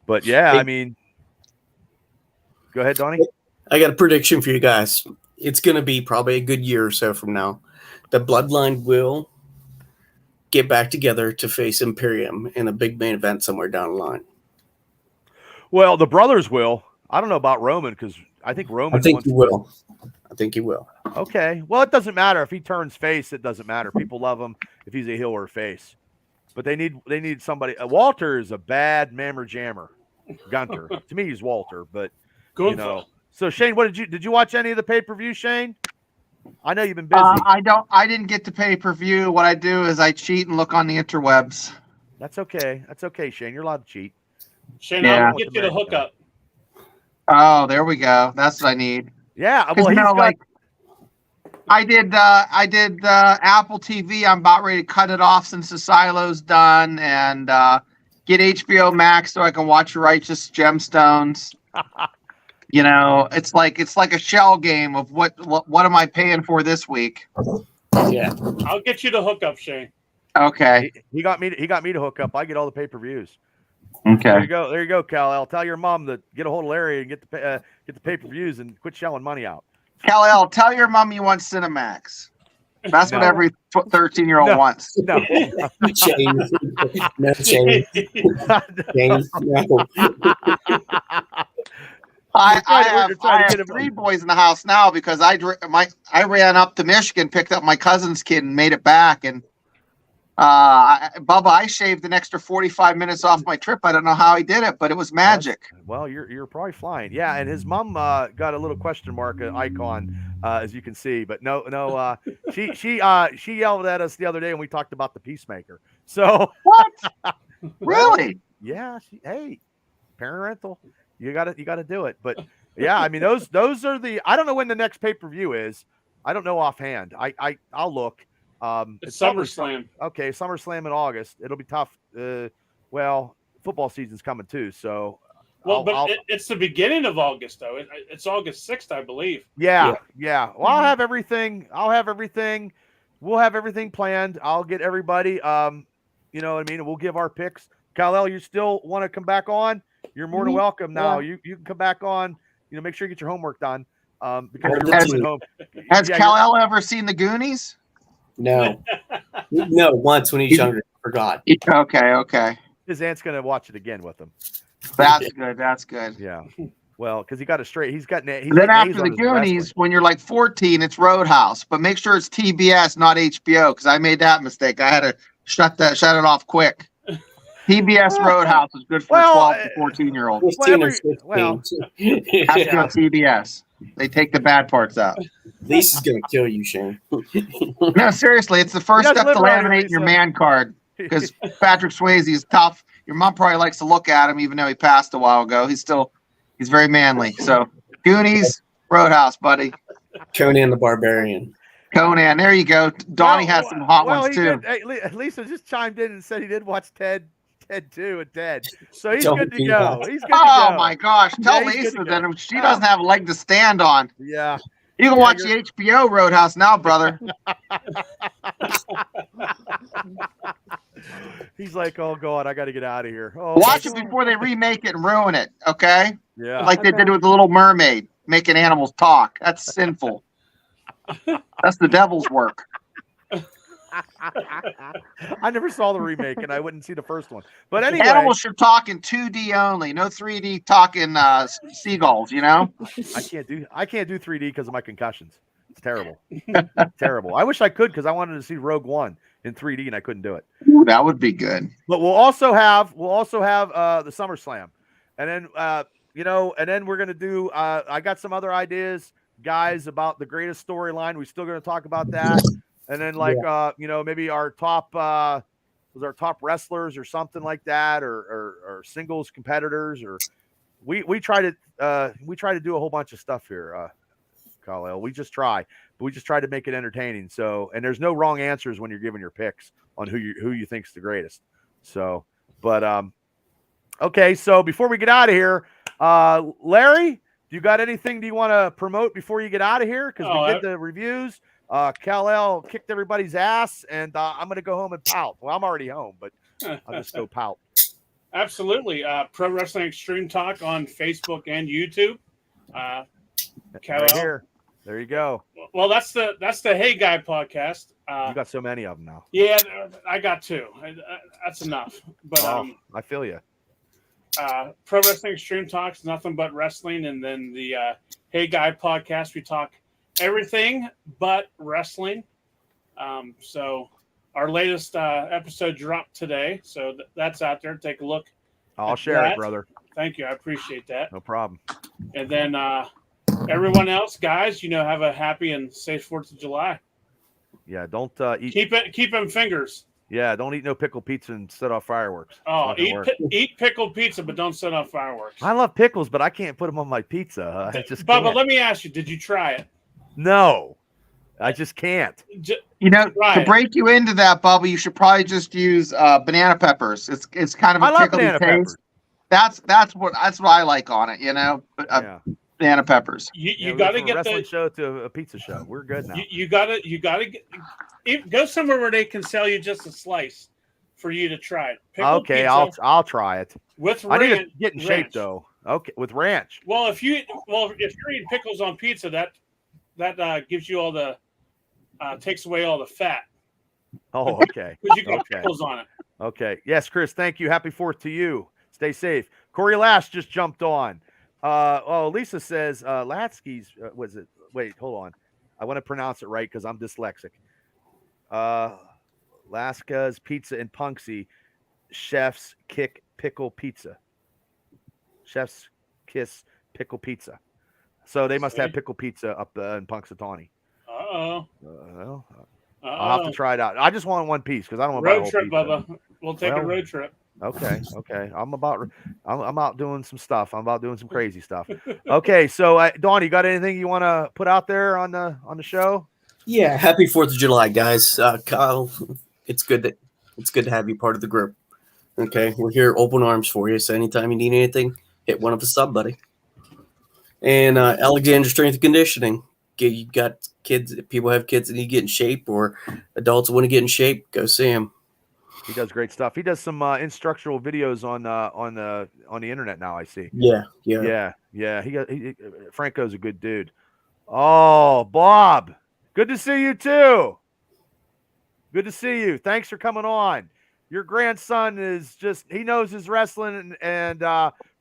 But yeah, I mean, go ahead, Donnie. I got a prediction for you guys. It's going to be probably a good year or so from now. The Bloodline will get back together to face Imperium in a big main event somewhere down the line. Well, the brothers will. I don't know about Roman because I think Roman. I think he will. I think he will. Okay. Well, it doesn't matter if he turns face. It doesn't matter. People love him if he's a heel or a face. But they need somebody. Walter is a bad mammer jammer. Gunter. To me, he's Walter. But you know. So Shane, what did you watch any of the pay-per-view, Shane? I know you've been busy. I didn't get to pay-per-view. What I do is I cheat and look on the interwebs. That's okay. That's okay, Shane. You're allowed to cheat. Shane, I'll get you the hookup. Oh, there we go. That's what I need. Yeah. Well, I did Apple TV. I'm about ready to cut it off since the silo's done, and get HBO Max so I can watch Righteous Gemstones. You know, it's like a shell game of what am I paying for this week? Yeah, I'll get you the hookup, Shane. Okay. He got me to hook up. I get all the pay-per-views. Okay. There you go, Kal-El. Tell your mom to get a hold of Larry and get the pay-per-views and quit shelling money out. Kal-El, tell your mom you want Cinemax. That's what every 13-year-old wants. No. Shane. No, Shane. Shane, no. I have 3 boys in the house now because I ran up to Michigan, picked up my cousin's kid, and made it back. And Bubba, I shaved an extra 45 minutes off my trip. I don't know how he did it, but it was magic. Well, you're probably flying. Yeah, and his mom got a little question mark icon, as you can see. But no, she yelled at us the other day when we talked about the Peacemaker. So what? Really? Yeah. Hey, parental. You got to do it. But yeah, I mean those are the. I don't know when the next pay-per-view is. I don't know offhand. I'll look. It's SummerSlam. Okay, SummerSlam in August. It'll be tough. Well, football season's coming too, so. It's the beginning of August though. It's August 6th, I believe. Yeah. Well, I'll have everything. We'll have everything planned. I'll get everybody. You know what I mean? We'll give our picks. Kal-El, you still want to come back on? You're more than welcome now. Yeah. You can come back on. You know, make sure you get your homework done. Because you're home. Has Kal-El ever seen the Goonies? No. No, once when he's younger. Forgot. Okay. His aunt's gonna watch it again with him. That's good. Yeah. Well, because he got it straight. Then after the Goonies, when you're like 14, it's Roadhouse. But make sure it's TBS, not HBO, because I made that mistake. I had to shut it off quick. TBS Roadhouse is good for 12 to 14-year-olds. TBS. They take the bad parts out. Lisa's gonna kill you, Shane. No, seriously, it's the first step to laminating your man card because Patrick Swayze is tough. Your mom probably likes to look at him, even though he passed a while ago. He's very manly. So, Goonies, Roadhouse, buddy. Conan the Barbarian. Conan, there you go. Donnie has some hot ones too. Lisa just chimed in and said he did watch Ted 2 and Ted. So he's good to go. My gosh. Tell Lisa that she doesn't have a leg to stand on. Yeah. You can watch the HBO Roadhouse now, brother. He's like, oh God, I got to get out of here. Watch it before they remake it and ruin it, okay? Yeah. Like they did with The Little Mermaid, making animals talk. That's sinful. That's the devil's work. I never saw the remake, and I wouldn't see the first one. But anyway, animals should talk in 2D only, no 3D talking seagulls. You know, I can't do 3D because of my concussions. It's terrible, terrible. I wish I could because I wanted to see Rogue One in 3D, and I couldn't do it. Ooh, that would be good. But we'll also have the SummerSlam, and then and then we're gonna do. I got some other ideas, guys, about the greatest storyline. We're still gonna talk about that. And then maybe our top wrestlers or something like that, or singles competitors, or we try to do a whole bunch of stuff here, Kal-El. We just try to make it entertaining. So, and there's no wrong answers when you're giving your picks on who you think's the greatest. So, but okay. So before we get out of here, Larry, do you got anything you want to promote before you get out of here? Because we did the reviews. Kal-El kicked everybody's ass, and I'm going to go home and pout. Well, I'm already home, but I'll just go pout. Absolutely. Pro Wrestling Extreme Talk on Facebook and YouTube. Kal-El. Right here. There you go. Well, that's the Hey Guy podcast. You got so many of them now. Yeah, I got 2. That's enough. But I feel you. Pro Wrestling Extreme Talks, nothing but wrestling, and then the Hey Guy podcast. We talk everything but wrestling. So our latest episode dropped today, so that's out there. Take a look. I'll share it, brother. Thank you. I appreciate that. No problem. And then everyone else, guys, have a happy and safe 4th of July. Yeah, don't eat. Keep them fingers. Yeah, don't eat no pickled pizza and set off fireworks. Oh, eat pickled pizza, but don't set off fireworks. I love pickles, but I can't put them on my pizza. I just Bubba, can't. let me ask you: did you try it? No, I just can't. To break you into that, Bubba, you should probably just use banana peppers. It's kind of a pickly taste. Peppers. That's what I like on it. Banana peppers. You got to get a wrestling show to a pizza show. We're good now. You got to go somewhere where they can sell you just a slice for you to try it. Pickled Okay, pizza I'll try it. with I need ranch, to get in shape though. Okay, with ranch. Well, if you're eating pickles on pizza, that gives you all the takes away all the fat. Oh, okay. Because you got pickles on it. Okay. Yes, Chris. Thank you. Happy 4th to you. Stay safe. Corey Lash just jumped on. Lisa says Latsky's was it? Wait, hold on. I want to pronounce it right because I'm dyslexic. Laska's Pizza in Punxsy, Chef's Kick Pickle Pizza. Chef's Kiss Pickle Pizza. So they must have pickle pizza up in Punxsutawney. Well, I'll have to try it out. I just want one piece because I don't want to buy a whole trip, pizza. Bubba. We'll take a road trip. Okay. I'm out doing some stuff. I'm about doing some crazy stuff. Okay, so Dawn, you got anything you want to put out there on the show? Yeah, happy 4th of July, guys. Kyle, it's good to have you part of the group. Okay, we're here, open arms for you. So anytime you need anything, hit one of us up, buddy. And Alexander Strength and Conditioning. You got kids. If people have kids that need to get in shape, or adults want to get in shape, go see him. He does great stuff. He does some instructional videos on the internet now. I see. Yeah. Franco's a good dude. Oh, Bob, good to see you too. Good to see you. Thanks for coming on. Your grandson he knows his wrestling, and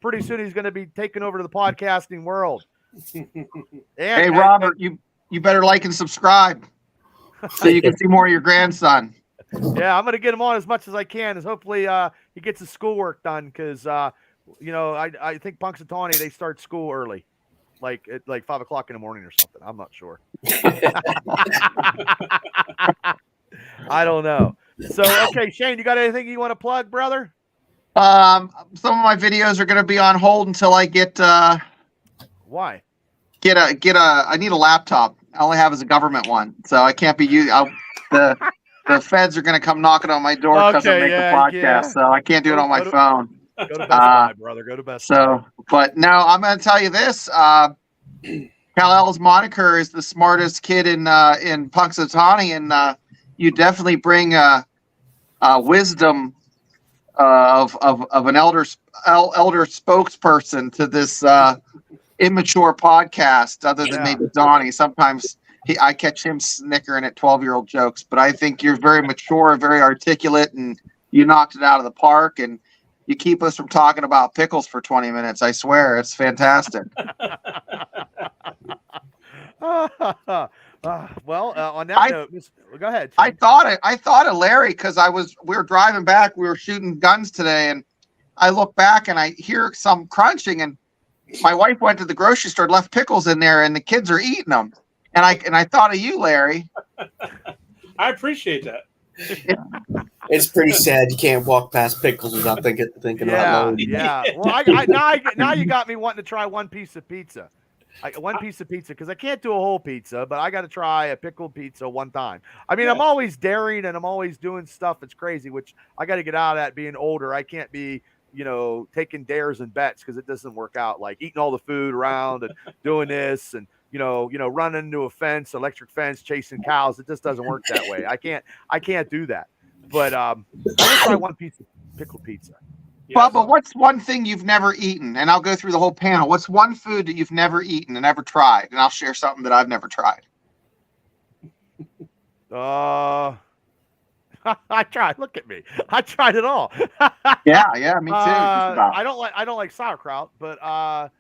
pretty soon he's going to be taking over the podcasting world. Hey, Robert, you better like and subscribe so you can see more of your grandson. Yeah, I'm going to get him on as much as I can, as hopefully he gets his schoolwork done, because I think Punxsutawney, they start school early, like at 5 o'clock in the morning or something. I'm not sure. I don't know. So, okay, Shane, you got anything you want to plug, brother? Some of my videos are going to be on hold until I get Why? I need a laptop. I only have a government one, so I can't be used. The feds are going to come knocking on my door because I make the podcast, so I can't do it on my phone. Go to Best Buy, brother. Go to Best Buy. But no, I'm going to tell you this. Kal-El's moniker is the smartest kid in Punxsutawney, and you definitely bring wisdom of an elder spokesperson to this immature podcast, other than maybe Donnie. Sometimes I catch him snickering at 12-year-old jokes, but I think you're very mature, very articulate, and you knocked it out of the park, and you keep us from talking about pickles for 20 minutes. I swear, it's fantastic. Well, on that note, go ahead. I thought of Larry because we were driving back. We were shooting guns today, and I look back and I hear some crunching, and my wife went to the grocery store, left pickles in there, and the kids are eating them. And I thought of you, Larry. I appreciate that. It's pretty sad. You can't walk past pickles without thinking about loading. Yeah. Well, now you got me wanting to try one piece of pizza. Because I can't do a whole pizza, but I got to try a pickled pizza one time. I mean, I'm always daring and I'm always doing stuff that's crazy, which I got to get out of that being older. I can't be, taking dares and bets because it doesn't work out, like eating all the food around and doing this and, running into a fence, electric fence, chasing cows. It just doesn't work that way. I can't do that. But I would try one piece of pickled pizza. Bubba, what's one thing you've never eaten? And I'll go through the whole panel. What's one food that you've never eaten and never tried? And I'll share something that I've never tried. I tried. Look at me. I tried it all. Yeah, me too. I don't like sauerkraut, but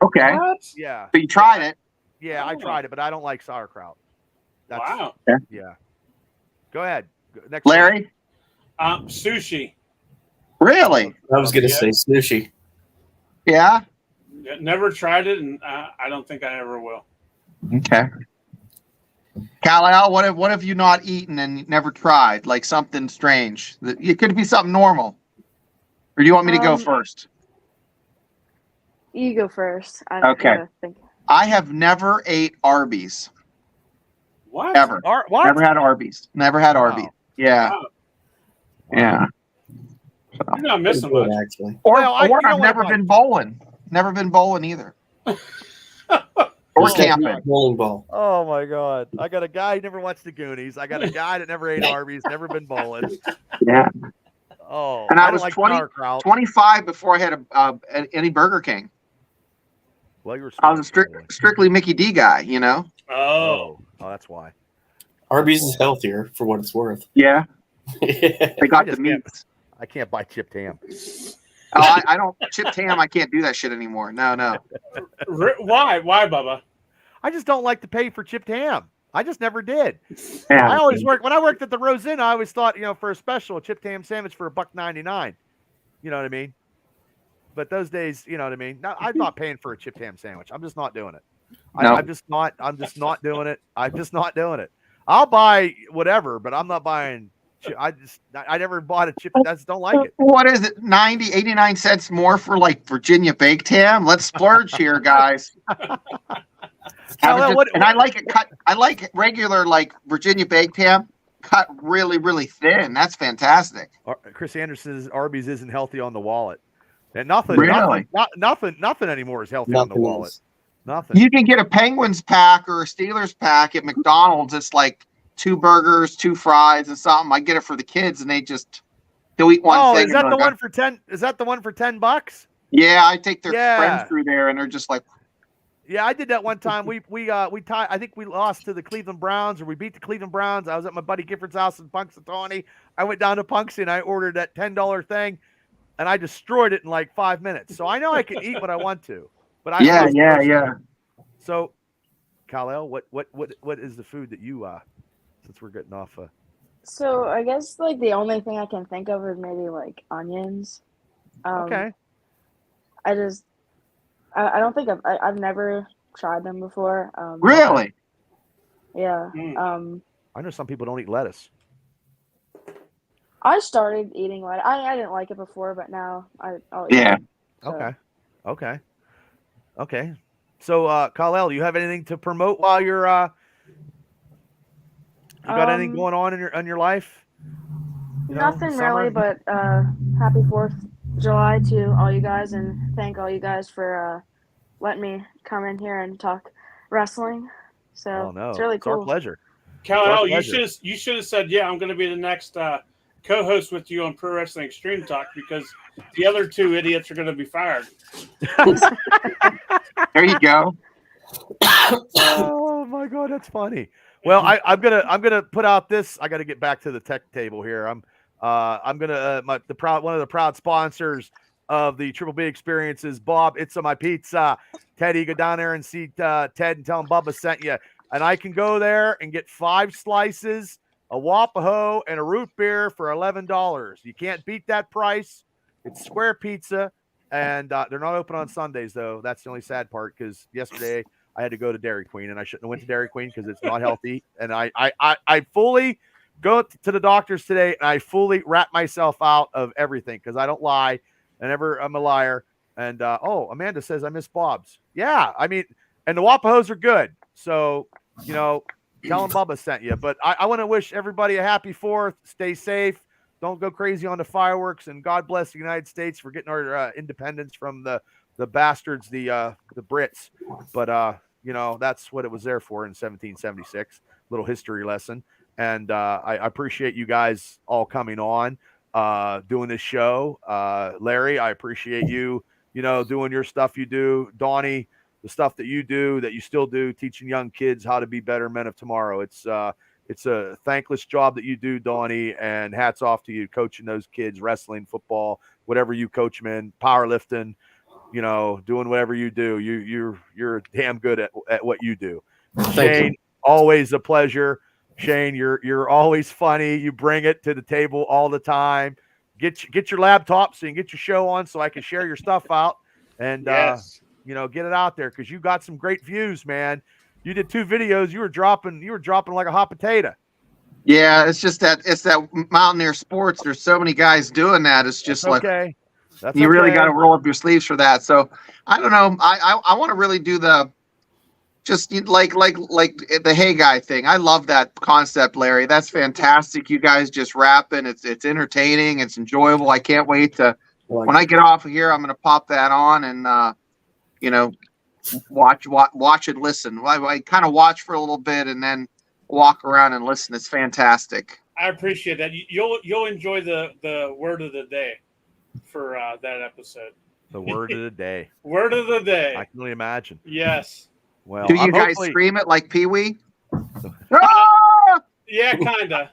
okay. Yeah. But you tried it. Yeah, I tried it, but I don't like sauerkraut. Wow. Yeah. Go ahead. Next Larry? Sushi. Really? I was going to Yeah. say sushi. Yeah. Never tried it, and I don't think I ever will. Okay. Kal-El, what have you not eaten and never tried? Like something strange. It could be something normal. Or do you want me to go first? You go first. I Okay. gotta think. I have never ate Arby's. What? Ever. What? Never had Arby's. Never had Arby's. Wow. Yeah. Wow. Yeah. You're not missing Pretty good, much. actually. Or, Well, or you know I've what never about- been bowling. Never been bowling either. Or Just like camping. bowling ball. Oh my God! I got a guy who never watched the Goonies. I got a guy that never ate Arby's, never been bowling. Yeah. Oh, And I don't was like 20 sauerkraut. 25 before I had any Burger King. Well, you were I was a smart, strictly Mickey D guy, you know? Oh. Oh, that's why. Arby's is healthier for what it's worth. Yeah. Yeah. They got just the meats. I can't buy chipped ham. Oh, I don't chipped ham. I can't do that shit anymore. No. Why? Why, Bubba? I just don't like to pay for chipped ham. I just never did. Yeah. I always worked when I worked at the Rose Inn. I always thought, for a special, a chipped ham sandwich for $1.99. You know what I mean? But those days, you know what I mean. No, I'm not paying for a chipped ham sandwich. I'm just not doing it. No. I'm just not doing it. I'm just not doing it. I'll buy whatever, but I'm not buying. I never bought a chip. I just don't like it. What is it? 90, 89 cents more for like Virginia baked ham? Let's splurge here, guys. And I like it cut. I like regular like Virginia baked ham cut really, really thin. That's fantastic. Chris Anderson says Arby's isn't healthy on the wallet. And nothing anymore is healthy on the wallet. is. Nothing. You can get a Penguins pack or a Steelers pack at McDonald's. It's like 2 burgers, 2 fries, and something. I get it for the kids, and they'll eat one thing. Is that the one for 10? Is that the one for $10? Yeah, I take their Yeah. friends through there, and they're just like, Yeah, I did that one time. We tied. I think we lost to the Cleveland Browns, or we beat the Cleveland Browns. I was at my buddy Gifford's house in Punxsutawney. I went down to Punxsutawney and I ordered that $10 thing, and I destroyed it in like 5 minutes. So I know I can eat what I want to, but yeah. So, Kal-El, what is the food that you since we're getting off? So I guess like the only thing I can think of is maybe like onions. Okay. I don't think I've never tried them before. really? Yeah. Mm. I know some people don't eat lettuce. I started eating lettuce. I didn't like it before, but now I'll eat Yeah. it. So- Okay. So, Kal-El, you have anything to promote while you're you got anything going on in your life? Nothing summer? really, but happy 4th of July to all you guys, and thank all you guys for letting me come in here and talk wrestling. So Oh no, it's really it's our cool. pleasure. Kal-El, Our you pleasure. should have said, yeah, I'm going to be the next co-host with you on Pro Wrestling Extreme Talk, because the other 2 idiots are going to be fired. There you go. Oh my God, that's funny. Well, I'm gonna put out this. I got to get back to the tech table here. I'm gonna one of the proud sponsors of the Triple B experience is Bob. It's on my pizza. Teddy, go down there and see Ted and tell him Bubba sent you. And I can go there and get 5 slices, a Wapaho, and a root beer for $11. You can't beat that price. It's square pizza, and they're not open on Sundays though. That's the only sad part, because yesterday I had to go to Dairy Queen, and I shouldn't have went to Dairy Queen because it's not healthy. And I fully go to the doctors today, and I fully wrap myself out of everything because I don't lie. I'm a liar. And Amanda says I miss Bob's. Yeah, I mean, and the Wapahos are good. So tell them Bubba sent you. But I want to wish everybody a happy 4th. Stay safe. Don't go crazy on the fireworks. And God bless the United States for getting our independence from the bastards, the Brits. But that's what it was there for in 1776. Little history lesson. And I appreciate you guys all coming on, doing this show. Larry, I appreciate you, doing your stuff you do. Donnie, the stuff that you do, that you still do, teaching young kids how to be better men of tomorrow. It's a thankless job that you do, Donnie, and hats off to you coaching those kids, wrestling, football, whatever you coach them in, powerlifting, doing whatever you do. You're damn good at what you do. Thank Shane, you. Always a pleasure. Shane, you're always funny. You bring it to the table all the time. Get your laptop so you can get your show on so I can share your stuff out and Yes. get it out there because you got some great views, man. You did 2 videos. You were dropping like a hot potato. Yeah, it's that Mountaineer sports. There's so many guys doing that. It's just like Okay. That's you really got to okay. roll up your sleeves for that. So I don't know. I want to really do the just like the Hey Guy thing. I love that concept, Larry. That's fantastic. You guys just rapping. It's entertaining. It's enjoyable. I can't wait to when I get off of here. I'm gonna pop that on and watch and listen. I kind of watch for a little bit and then walk around and listen. It's fantastic. I appreciate that. You'll enjoy the word of the day for that episode. The word of the day. Word of the day. I can only imagine. Yes. Well, Do you guys scream it like Pee Wee? Ah! Yeah, kinda.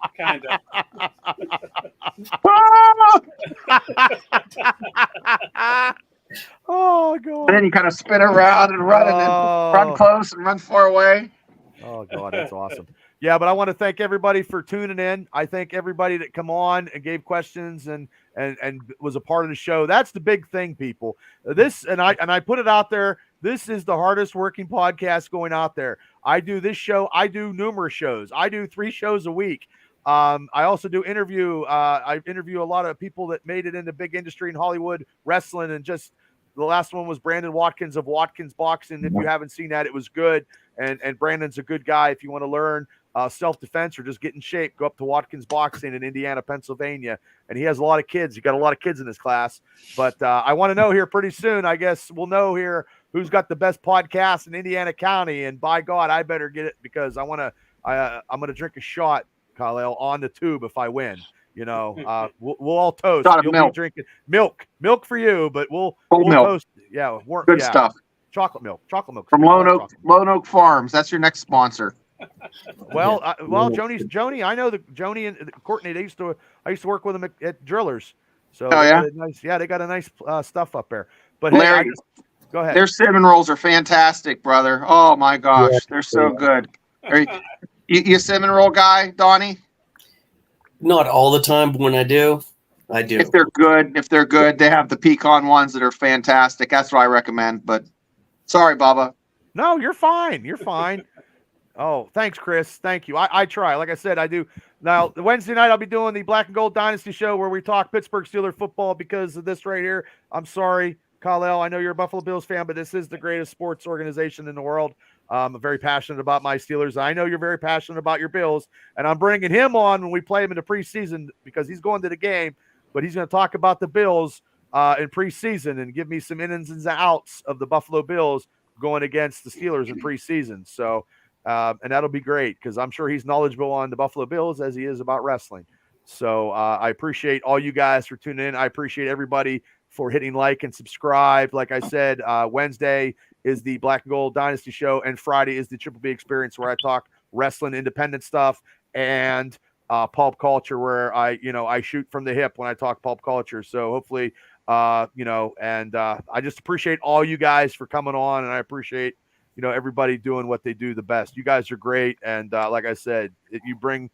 Ah! Oh God! And then you kind of spin around and run and then run close and run far away. Oh God, that's awesome. Yeah, but I want to thank everybody for tuning in. I thank everybody that come on and gave questions and was a part of the show. That's the big thing, people. This and I put it out there. This is the hardest working podcast going out there. I do this show. I do numerous shows. I do 3 shows a week. I also do I interview a lot of people that made it in the big industry in Hollywood, wrestling, and just the last one was Brandon Watkins of Watkins Boxing. If you haven't seen that, it was good. And Brandon's a good guy. If you want to learn self-defense or just get in shape, go up to Watkins Boxing in Indiana, Pennsylvania. And he has a lot of kids. He got a lot of kids in his class. But I want to know here pretty soon. I guess we'll know here who's got the best podcast in Indiana County. And by God, I better get it because I'm going to drink a shot, Kyle, on the tube if I win. We'll all toast. Shot of You'll milk. be drinking milk for you, but we'll milk. toast. Yeah, good stuff. Chocolate milk from Lone Oak Farms. That's your next sponsor. Well, Joni. I know Joni and Courtney. I used to work with them at Drillers. So they got a nice stuff up there. But Larry, go ahead. Their cinnamon rolls are fantastic, brother. Oh my gosh, they're so good. Are you a cinnamon roll guy, Donnie? Not all the time, but when I do, I do. If they're good, they have the pecan ones that are fantastic. That's what I recommend. But sorry, Bubba. No, you're fine. You're fine. Oh, thanks, Chris. Thank you. I try. Like I said, I do. Now, Wednesday night, I'll be doing the Black and Gold Dynasty show where we talk Pittsburgh Steelers football because of this right here. I'm sorry, Kyle. I know you're a Buffalo Bills fan, but this is the greatest sports organization in the world. I'm very passionate about my Steelers. I know you're very passionate about your Bills, and I'm bringing him on when we play him in the preseason because he's going to the game, but he's going to talk about the Bills in preseason and give me some ins and outs of the Buffalo Bills going against the Steelers in preseason. So, and that'll be great because I'm sure he's knowledgeable on the Buffalo Bills as he is about wrestling. So I appreciate all you guys for tuning in. I appreciate everybody for hitting like and subscribe. Like I said, Wednesday is the Black and Gold Dynasty show, and Friday is the Triple B Experience where I talk wrestling, independent stuff, and pulp culture where I shoot from the hip when I talk pulp culture. So hopefully, I just appreciate all you guys for coming on, and I appreciate everybody doing what they do the best. You guys are great, and like I said, you bring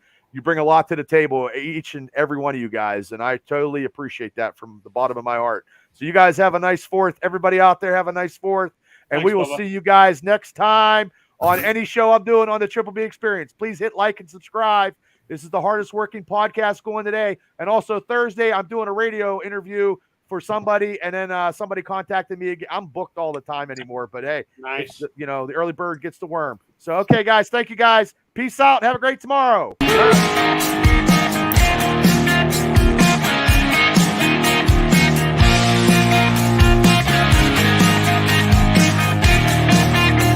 a lot to the table, each and every one of you guys, and I totally appreciate that from the bottom of my heart. So you guys have a nice 4th. Everybody out there have a nice 4th, and we will see you guys next time on any show I'm doing on the Triple B Experience. Please hit like and subscribe. This is the hardest working podcast going today, and also Thursday I'm doing a radio interview for somebody, and then somebody contacted me again. I'm booked all the time anymore, but hey, nice. The early bird gets the worm. So, okay, guys, thank you guys. Peace out. Have a great tomorrow.